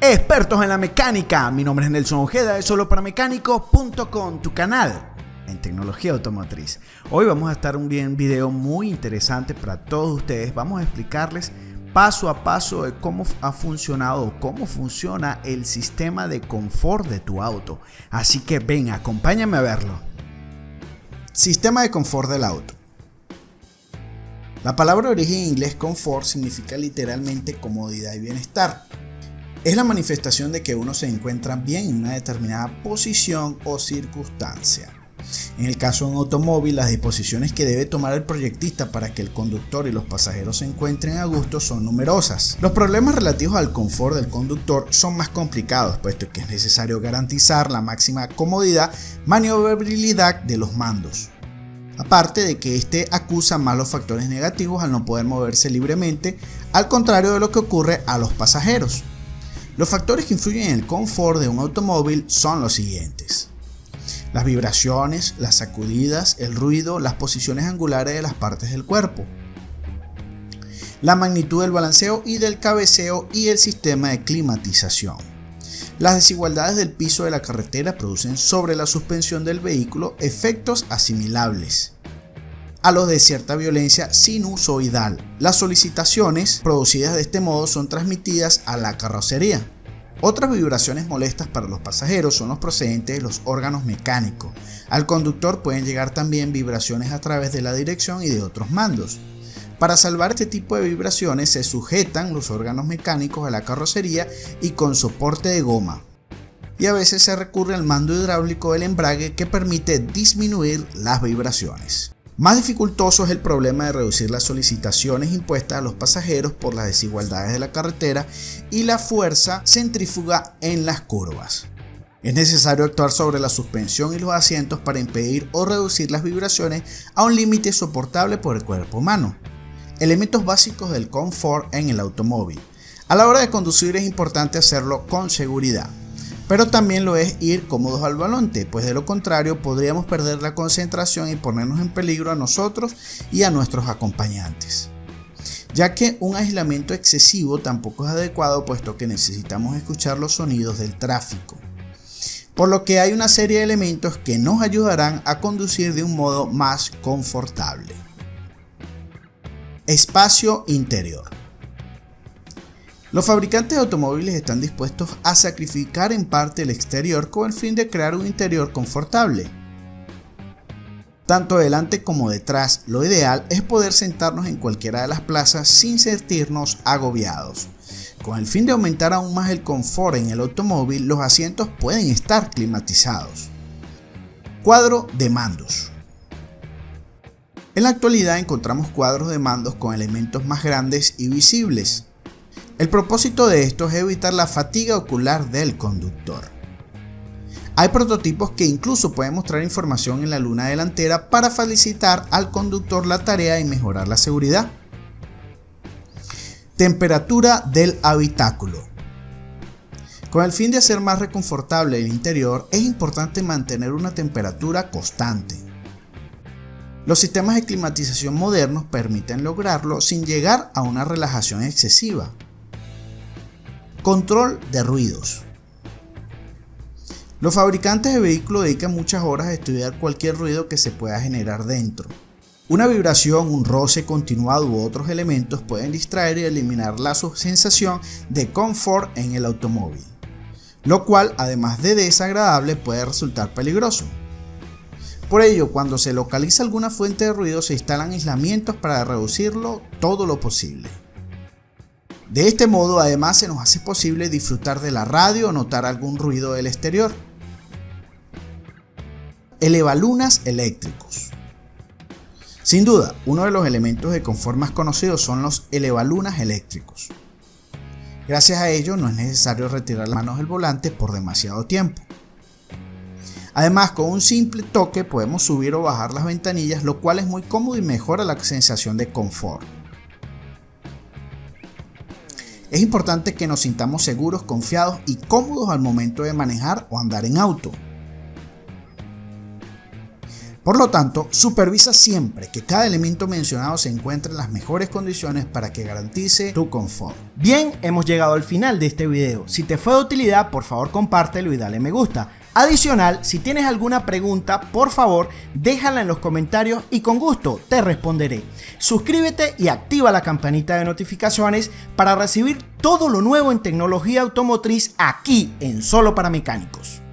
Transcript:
Expertos en la mecánica, mi nombre es Nelson Ojeda de soloparamecánicos.com, tu canal en tecnología automotriz. Hoy vamos a estar un video muy interesante para todos ustedes. Vamos a explicarles paso a paso de cómo ha funcionado, cómo funciona el sistema de confort de tu auto. Así que ven, acompáñame a verlo. Sistema de confort del auto. La palabra de origen en inglés confort significa literalmente comodidad y bienestar. Es la manifestación de que uno se encuentra bien en una determinada posición o circunstancia. En el caso de un automóvil, las disposiciones que debe tomar el proyectista para que el conductor y los pasajeros se encuentren a gusto son numerosas. Los problemas relativos al confort del conductor son más complicados, puesto que es necesario garantizar la máxima comodidad, maniobrabilidad de los mandos. Aparte de que este acusa más los factores negativos al no poder moverse libremente, al contrario de lo que ocurre a los pasajeros. Los factores que influyen en el confort de un automóvil son los siguientes: las vibraciones, las sacudidas, el ruido, las posiciones angulares de las partes del cuerpo, la magnitud del balanceo y del cabeceo y el sistema de climatización. Las desigualdades del piso de la carretera producen sobre la suspensión del vehículo efectos asimilables a los de cierta violencia sinusoidal. Las solicitaciones producidas de este modo son transmitidas a la carrocería. Otras vibraciones molestas para los pasajeros son los procedentes de los órganos mecánicos. Al conductor pueden llegar también vibraciones a través de la dirección y de otros mandos. Para salvar este tipo de vibraciones se sujetan los órganos mecánicos a la carrocería y con soporte de goma. Y a veces se recurre al mando hidráulico del embrague que permite disminuir las vibraciones. Más dificultoso es el problema de reducir las solicitaciones impuestas a los pasajeros por las desigualdades de la carretera y la fuerza centrífuga en las curvas. Es necesario actuar sobre la suspensión y los asientos para impedir o reducir las vibraciones a un límite soportable por el cuerpo humano. Elementos básicos del confort en el automóvil. A la hora de conducir es importante hacerlo con seguridad, pero también lo es ir cómodos al volante, pues de lo contrario podríamos perder la concentración y ponernos en peligro a nosotros y a nuestros acompañantes. Ya que un aislamiento excesivo tampoco es adecuado, puesto que necesitamos escuchar los sonidos del tráfico. Por lo que hay una serie de elementos que nos ayudarán a conducir de un modo más confortable. Espacio interior. Los fabricantes de automóviles están dispuestos a sacrificar en parte el exterior con el fin de crear un interior confortable. Tanto delante como detrás, lo ideal es poder sentarnos en cualquiera de las plazas sin sentirnos agobiados. Con el fin de aumentar aún más el confort en el automóvil, los asientos pueden estar climatizados. Cuadro de mandos. En la actualidad encontramos cuadros de mandos con elementos más grandes y visibles. El propósito de esto es evitar la fatiga ocular del conductor. Hay prototipos que incluso pueden mostrar información en la luna delantera para facilitar al conductor la tarea y mejorar la seguridad. Temperatura del habitáculo. Con el fin de hacer más reconfortable el interior, es importante mantener una temperatura constante. Los sistemas de climatización modernos permiten lograrlo sin llegar a una relajación excesiva. Control de ruidos. Los fabricantes de vehículos dedican muchas horas a estudiar cualquier ruido que se pueda generar dentro. Una vibración, un roce continuado u otros elementos pueden distraer y eliminar la sensación de confort en el automóvil, lo cual, además de desagradable, puede resultar peligroso. Por ello, cuando se localiza alguna fuente de ruido, se instalan aislamientos para reducirlo todo lo posible. De este modo, además, se nos hace posible disfrutar de la radio o notar algún ruido del exterior. Elevalunas eléctricos. Sin duda, uno de los elementos de confort más conocidos son los elevalunas eléctricos. Gracias a ello, no es necesario retirar las manos del volante por demasiado tiempo. Además, con un simple toque podemos subir o bajar las ventanillas, lo cual es muy cómodo y mejora la sensación de confort. Es importante que nos sintamos seguros, confiados y cómodos al momento de manejar o andar en auto. Por lo tanto, supervisa siempre que cada elemento mencionado se encuentre en las mejores condiciones para que garantice tu confort. Bien, hemos llegado al final de este video. Si te fue de utilidad, por favor compártelo y dale me gusta. Adicional, si tienes alguna pregunta, por favor déjala en los comentarios y con gusto te responderé. Suscríbete y activa la campanita de notificaciones para recibir todo lo nuevo en tecnología automotriz aquí en Solo para Mecánicos.